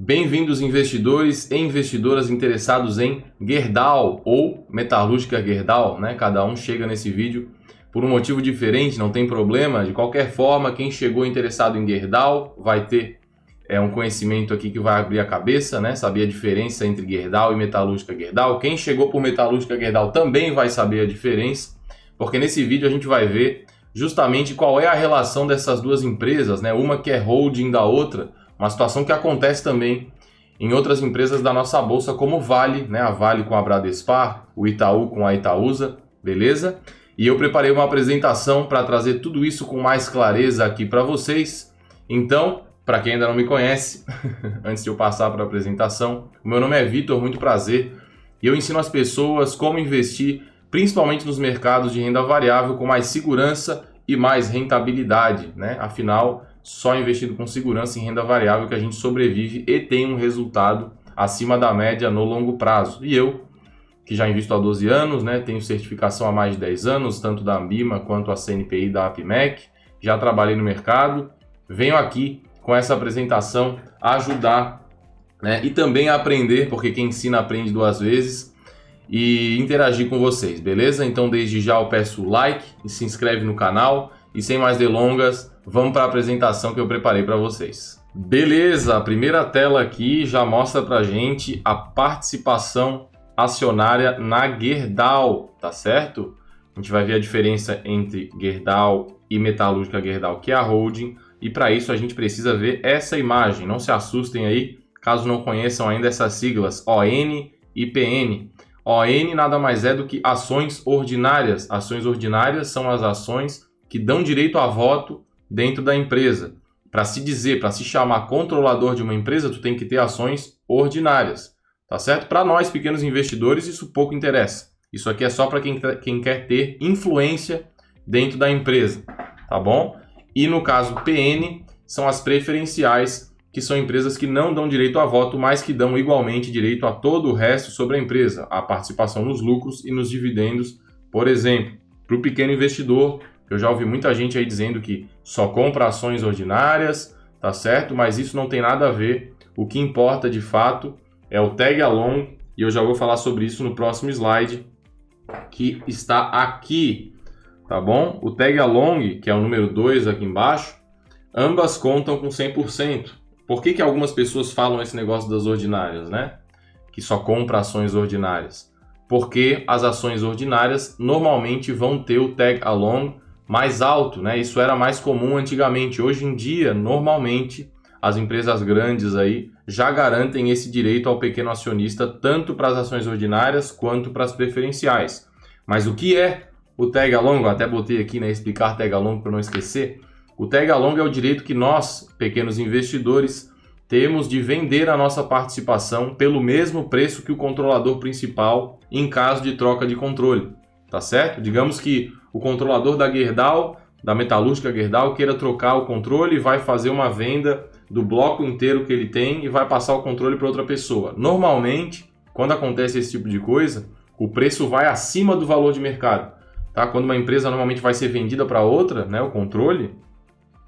Bem-vindos investidores e investidoras interessados em Gerdau ou Metalúrgica Gerdau, né? Cada um chega nesse vídeo por um motivo diferente, não tem problema. De qualquer forma, quem chegou interessado em Gerdau vai ter um conhecimento aqui que vai abrir a cabeça, né? Saber a diferença entre Gerdau e Metalúrgica Gerdau. Quem chegou por Metalúrgica Gerdau também vai saber a diferença, porque nesse vídeo a gente vai ver justamente qual é a relação dessas duas empresas, né? Uma que é holding da outra, uma situação que acontece também em outras empresas da nossa bolsa, como Vale, né? A Vale com a Bradespar, o Itaú com a Itaúsa, beleza? E eu preparei uma apresentação para trazer tudo isso com mais clareza aqui para vocês. Então, para quem ainda não me conhece, antes de eu passar para a apresentação, o meu nome é Vitor, muito prazer. E eu ensino as pessoas como investir, principalmente nos mercados de renda variável, com mais segurança e mais rentabilidade, né? Afinal, só investindo com segurança em renda variável que a gente sobrevive e tem um resultado acima da média no longo prazo. E eu, que já invisto há 12 anos, né? Tenho certificação há mais de 10 anos, tanto da Ambima quanto a CNPI da APMEC, já trabalhei no mercado, venho aqui com essa apresentação ajudar, né? E também a aprender, porque quem ensina aprende duas vezes, e interagir com vocês, beleza? Então desde já eu peço o like e se inscreve no canal, e sem mais delongas, vamos para a apresentação que eu preparei para vocês. Beleza, a primeira tela aqui já mostra pra gente a participação acionária na Gerdau, tá certo? A gente vai ver a diferença entre Gerdau e Metalúrgica Gerdau, que é a holding, e para isso a gente precisa ver essa imagem. Não se assustem aí, caso não conheçam ainda essas siglas, ON e PN. ON nada mais é do que ações ordinárias. Ações ordinárias são as ações que dão direito a voto dentro da empresa. Para se dizer, para se chamar controlador de uma empresa, tu tem que ter ações ordinárias, tá certo? Para nós, pequenos investidores, isso pouco interessa. Isso aqui é só para quem quer ter influência dentro da empresa, tá bom? E no caso PN, são as preferenciais, que são empresas que não dão direito a voto, mas que dão igualmente direito a todo o resto sobre a empresa, a participação nos lucros e nos dividendos, por exemplo. Para o pequeno investidor, eu já ouvi muita gente aí dizendo que só compra ações ordinárias, tá certo? Mas isso não tem nada a ver. O que importa de fato é o tag along, e eu já vou falar sobre isso no próximo slide, que está aqui, tá bom? O tag along, que é o número 2 aqui embaixo, ambas contam com 100%. Por que algumas pessoas falam esse negócio das ordinárias, né? Que só compra ações ordinárias? Porque as ações ordinárias normalmente vão ter o tag along mais alto, né? Isso era mais comum antigamente. Hoje em dia, normalmente, as empresas grandes aí já garantem esse direito ao pequeno acionista, tanto para as ações ordinárias quanto para as preferenciais. Mas o que é o tag along? Eu até botei aqui, né, explicar tag along para não esquecer. O tag along é o direito que nós, pequenos investidores, temos de vender a nossa participação pelo mesmo preço que o controlador principal em caso de troca de controle, tá certo? Digamos que o controlador da Gerdau, da Metalúrgica Gerdau, queira trocar o controle e vai fazer uma venda do bloco inteiro que ele tem e vai passar o controle para outra pessoa. Normalmente, quando acontece esse tipo de coisa, o preço vai acima do valor de mercado, tá? Quando uma empresa normalmente vai ser vendida para outra, né, o controle,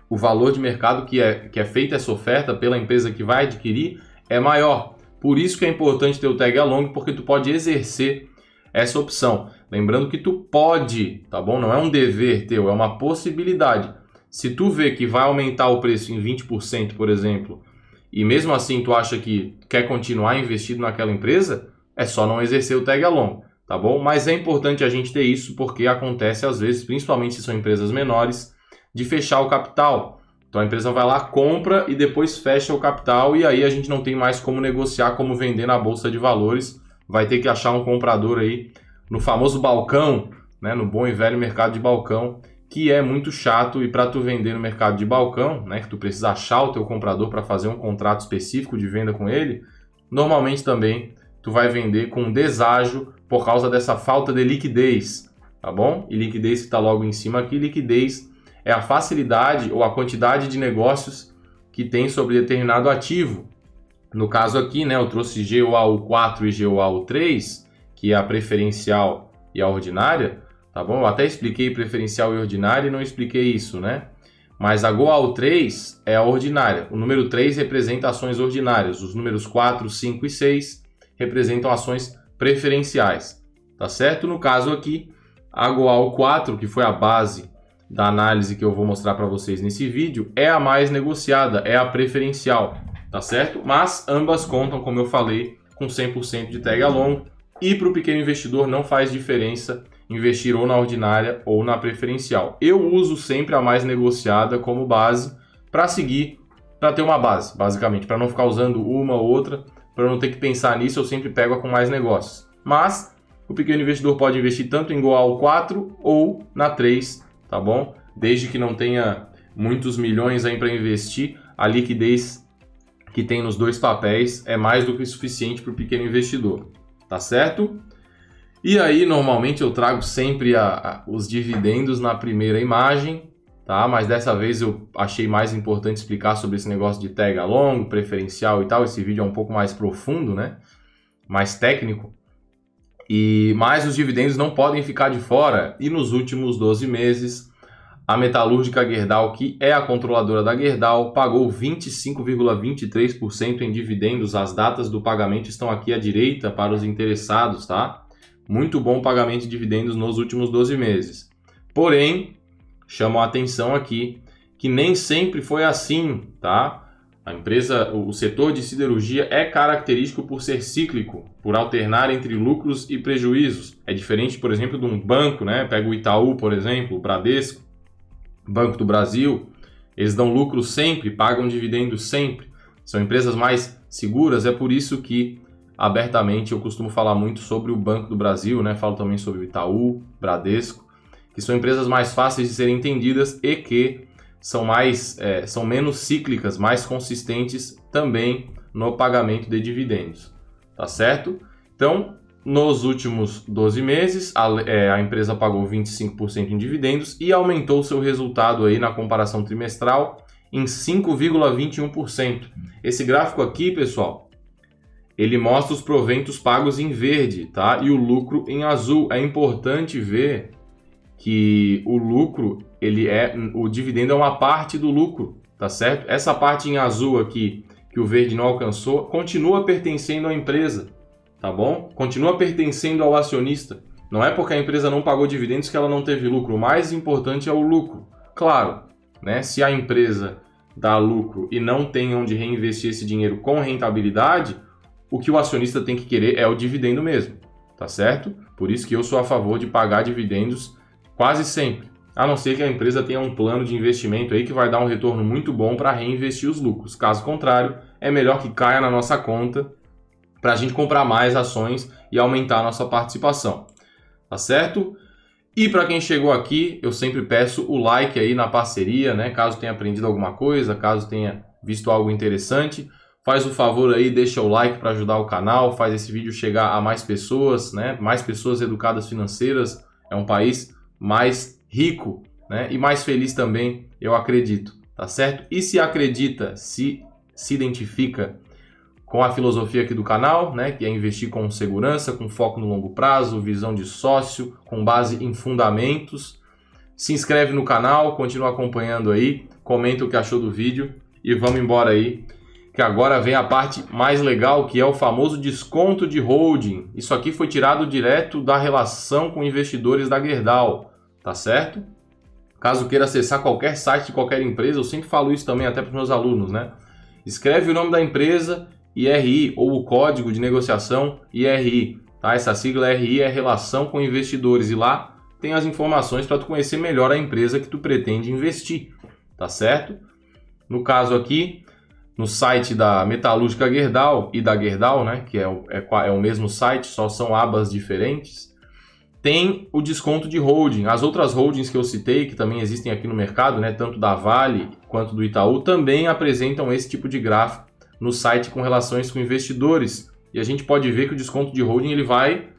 o valor de mercado que é feita essa oferta pela empresa que vai adquirir é maior. Por isso que é importante ter o tag along, porque tu pode exercer essa opção. Lembrando que tu pode, tá bom? Não é um dever teu, é uma possibilidade. Se tu vê que vai aumentar o preço em 20%, por exemplo, e mesmo assim tu acha que quer continuar investido naquela empresa, é só não exercer o tag along, tá bom? Mas é importante a gente ter isso porque acontece às vezes, principalmente se são empresas menores, de fechar o capital. Então a empresa vai lá, compra e depois fecha o capital, e aí a gente não tem mais como negociar, como vender na bolsa de valores. Vai ter que achar um comprador aí no famoso balcão, né, no bom e velho mercado de balcão, que é muito chato. E para tu vender no mercado de balcão, né, que tu precisa achar o teu comprador para fazer um contrato específico de venda com ele, normalmente também tu vai vender com deságio por causa dessa falta de liquidez, tá bom? E liquidez que está logo em cima aqui, liquidez é a facilidade ou a quantidade de negócios que tem sobre determinado ativo. No caso aqui, né, eu trouxe GOAU4 e GOAU3, que é a preferencial e a ordinária, tá bom? Eu até expliquei preferencial e ordinária e não expliquei isso, né? Mas a Goal 3 é a ordinária. O número 3 representa ações ordinárias. Os números 4, 5 e 6 representam ações preferenciais. Tá certo? No caso aqui, a Goal 4, que foi a base da análise que eu vou mostrar para vocês nesse vídeo, é a mais negociada, é a preferencial. Tá certo? Mas ambas contam, como eu falei, com 100% de tag along. E para o pequeno investidor não faz diferença investir ou na ordinária ou na preferencial. Eu uso sempre a mais negociada como base para seguir, para ter uma base, basicamente, para não ficar usando uma ou outra, para não ter que pensar nisso, eu sempre pego a com mais negócios. Mas o pequeno investidor pode investir tanto em Goal 4 ou na 3, tá bom? Desde que não tenha muitos milhões aí para investir, a liquidez que tem nos dois papéis é mais do que suficiente para o pequeno investidor, tá certo? E aí, normalmente eu trago sempre os dividendos na primeira imagem, tá? Mas dessa vez eu achei mais importante explicar sobre esse negócio de tag along, preferencial e tal. Esse vídeo é um pouco mais profundo, né? Mais técnico. Mas os dividendos não podem ficar de fora. E nos últimos 12 meses, a Metalúrgica Gerdau, que é a controladora da Gerdau, pagou 25,23% em dividendos. As datas do pagamento estão aqui à direita para os interessados, tá? Muito bom pagamento de dividendos nos últimos 12 meses. Porém, chamo a atenção aqui que nem sempre foi assim, tá? A empresa, o setor de siderurgia é característico por ser cíclico, por alternar entre lucros e prejuízos. É diferente, por exemplo, de um banco, né? Pega o Itaú, por exemplo, o Bradesco, Banco do Brasil. Eles dão lucro sempre, pagam dividendos sempre. São empresas mais seguras, é por isso que abertamente eu costumo falar muito sobre o Banco do Brasil, né? Falo também sobre o Itaú, Bradesco, que são empresas mais fáceis de serem entendidas e que são menos cíclicas, mais consistentes também no pagamento de dividendos, tá certo? Então, nos últimos 12 meses, a empresa pagou 25% em dividendos e aumentou seu resultado aí na comparação trimestral em 5,21%. Esse gráfico aqui, pessoal, ele mostra os proventos pagos em verde, tá? E o lucro em azul. É importante ver que o lucro, o dividendo é uma parte do lucro, tá certo? Essa parte em azul aqui, que o verde não alcançou, continua pertencendo à empresa, tá bom? Continua pertencendo ao acionista. Não é porque a empresa não pagou dividendos que ela não teve lucro. O mais importante é o lucro. Claro, né? Se a empresa dá lucro e não tem onde reinvestir esse dinheiro com rentabilidade, o que o acionista tem que querer é o dividendo mesmo, tá certo? Por isso que eu sou a favor de pagar dividendos quase sempre, a não ser que a empresa tenha um plano de investimento aí que vai dar um retorno muito bom para reinvestir os lucros. Caso contrário, é melhor que caia na nossa conta para a gente comprar mais ações e aumentar a nossa participação, tá certo? E para quem chegou aqui, eu sempre peço o like aí na parceria, né? Caso tenha aprendido alguma coisa, caso tenha visto algo interessante, faz o favor aí, deixa o like para ajudar o canal, faz esse vídeo chegar a mais pessoas, né? Mais pessoas educadas financeiras. É um país mais rico, né? E mais feliz também, eu acredito, tá certo? E se acredita, se identifica com a filosofia aqui do canal, né? Que é investir com segurança, com foco no longo prazo, visão de sócio, com base em fundamentos. Se inscreve no canal, continua acompanhando aí, comenta o que achou do vídeo e vamos embora aí, que agora vem a parte mais legal, que é o famoso desconto de holding. Isso aqui foi tirado direto da relação com investidores da Gerdau, tá certo? Caso queira acessar qualquer site de qualquer empresa, eu sempre falo isso também até para os meus alunos, né? Escreve o nome da empresa, IRI, ou o código de negociação IRI, tá? Essa sigla RI é relação com investidores e lá tem as informações para tu conhecer melhor a empresa que tu pretende investir, tá certo? No caso aqui, no site da Metalúrgica Gerdau e da Gerdau, né, que é o mesmo site, só são abas diferentes, tem o desconto de holding. As outras holdings que eu citei, que também existem aqui no mercado, né, tanto da Vale quanto do Itaú, também apresentam esse tipo de gráfico no site com relações com investidores. E a gente pode ver que o desconto de holding ele vai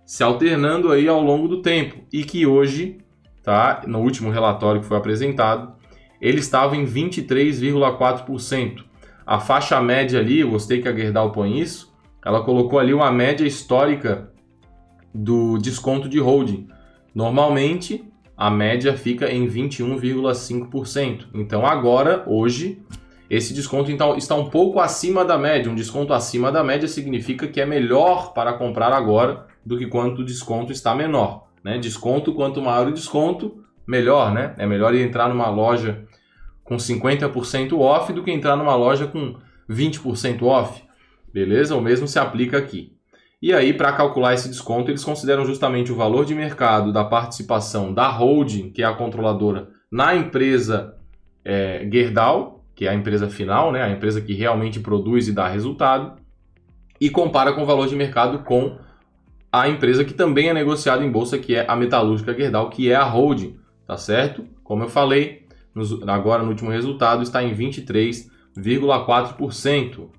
se alternando aí ao longo do tempo. E que hoje, tá, no último relatório que foi apresentado, ele estava em 23,4%. A faixa média ali, eu gostei que a Gerdau põe isso, ela colocou ali uma média histórica do desconto de holding. Normalmente, a média fica em 21,5%. Então agora, hoje, esse desconto então, está um pouco acima da média. Um desconto acima da média significa que é melhor para comprar agora do que quando o desconto está menor, né? Desconto, quanto maior o desconto, melhor, né? É melhor entrar numa loja com 50% off do que entrar numa loja com 20% off, beleza? O mesmo se aplica aqui. E aí, para calcular esse desconto, eles consideram justamente o valor de mercado da participação da holding, que é a controladora, na empresa Gerdau, que é a empresa final, né? A empresa que realmente produz e dá resultado, e compara com o valor de mercado com a empresa que também é negociada em bolsa, que é a Metalúrgica Gerdau, que é a holding, tá certo? Como eu falei, agora no último resultado está em 23,4%.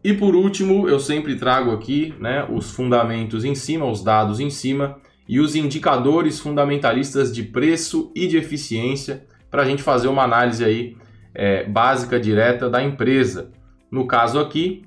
E por último, eu sempre trago aqui, né, os fundamentos em cima, os dados em cima e os indicadores fundamentalistas de preço e de eficiência para a gente fazer uma análise aí básica, direta da empresa. No caso aqui,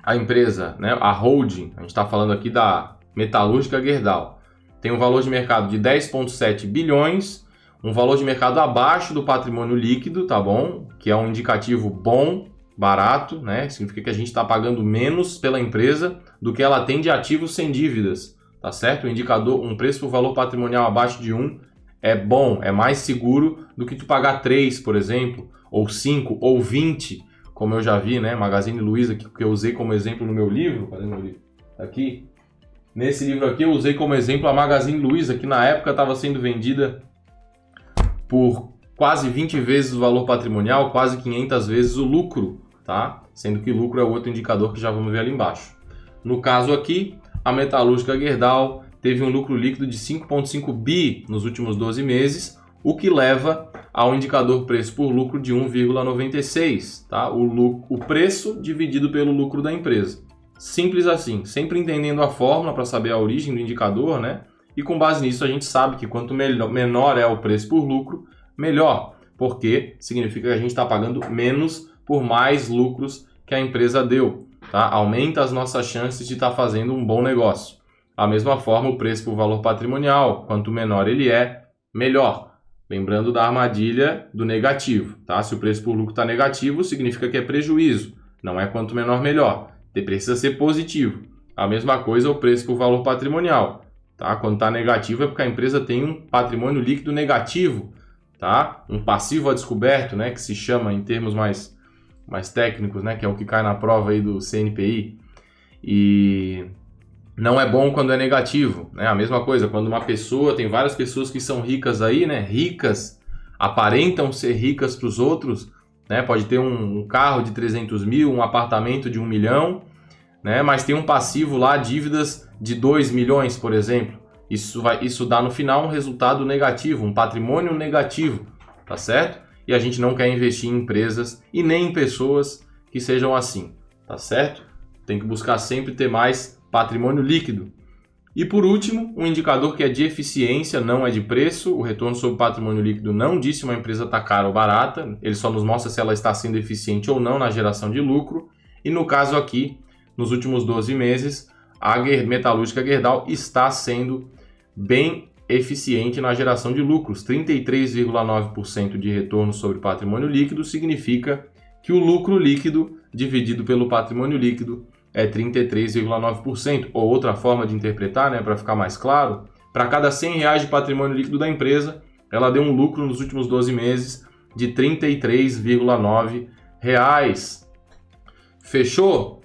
a empresa, né, a holding, a gente está falando aqui da Metalúrgica Gerdau, tem um valor de mercado de 10,7 bilhões, um valor de mercado abaixo do patrimônio líquido, tá bom? Que é um indicativo bom, barato, né? Significa que a gente está pagando menos pela empresa do que ela tem de ativos sem dívidas, tá certo? O indicador, um preço por valor patrimonial abaixo de 1 é bom, é mais seguro do que tu pagar 3, por exemplo, ou 5, ou 20, como eu já vi, né? Magazine Luiza, que eu usei como exemplo no meu livro, cadê meu livro? Aqui. Nesse livro aqui eu usei como exemplo a Magazine Luiza, que na época estava sendo vendida por quase 20 vezes o valor patrimonial, quase 500 vezes o lucro, tá? Sendo que lucro é outro indicador que já vamos ver ali embaixo. No caso aqui, a Metalúrgica Gerdau teve um lucro líquido de 5,5 bi nos últimos 12 meses, o que leva ao indicador preço por lucro de 1,96, tá? O preço dividido pelo lucro da empresa. Simples assim, sempre entendendo a fórmula para saber a origem do indicador, né? E com base nisso a gente sabe que quanto menor é o preço por lucro, melhor, porque significa que a gente está pagando menos por mais lucros que a empresa deu, tá? Aumenta as nossas chances de estar fazendo um bom negócio. Da mesma forma, o preço por valor patrimonial, quanto menor ele é, melhor. Lembrando da armadilha do negativo, tá? Se o preço por lucro está negativo, significa que é prejuízo, não é quanto menor melhor. Precisa ser positivo. A mesma coisa o preço por valor patrimonial, tá? Quando está negativo é porque a empresa tem um patrimônio líquido negativo, tá? Um passivo a descoberto, né? Que se chama em termos mais técnicos, né? Que é o que cai na prova aí do CNPI. E não é bom quando é negativo, né? A mesma coisa, quando uma pessoa, tem várias pessoas que são ricas aí, né? Ricas, aparentam ser ricas para os outros, né? Pode ter um carro de 300 mil, um apartamento de 1 milhão, né? Mas tem um passivo lá, dívidas de 2 milhões, por exemplo. Isso dá no final um resultado negativo, um patrimônio negativo, tá certo? E a gente não quer investir em empresas e nem em pessoas que sejam assim, tá certo? Tem que buscar sempre ter mais patrimônio líquido. E por último, um indicador que é de eficiência, não é de preço. O retorno sobre patrimônio líquido não diz se uma empresa está cara ou barata, ele só nos mostra se ela está sendo eficiente ou não na geração de lucro. E no caso aqui, nos últimos 12 meses, a Metalúrgica Gerdau está sendo bem eficiente na geração de lucros. 33,9% de retorno sobre patrimônio líquido significa que o lucro líquido dividido pelo patrimônio líquido é 33,9%. Ou outra forma de interpretar, né, para ficar mais claro, para cada R$100 de patrimônio líquido da empresa, ela deu um lucro nos últimos 12 meses de R$ 33,9. Fechou?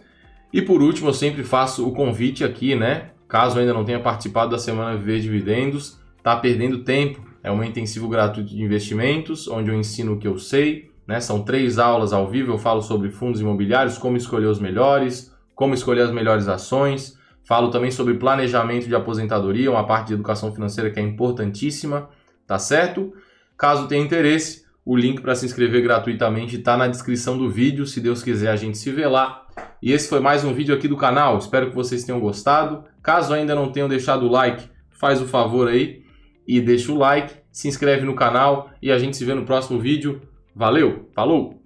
E por último, eu sempre faço o convite aqui, né? Caso ainda não tenha participado da Semana Viver Dividendos, tá perdendo tempo. É um intensivo gratuito de investimentos, onde eu ensino o que eu sei, né? São 3 aulas ao vivo, eu falo sobre fundos imobiliários, como escolher os melhores, como escolher as melhores ações. Falo também sobre planejamento de aposentadoria, uma parte de educação financeira que é importantíssima, tá certo? Caso tenha interesse, o link para se inscrever gratuitamente está na descrição do vídeo. Se Deus quiser, a gente se vê lá. E esse foi mais um vídeo aqui do canal. Espero que vocês tenham gostado. Caso ainda não tenham deixado o like, faz o favor aí e deixa o like, se inscreve no canal e a gente se vê no próximo vídeo. Valeu, falou!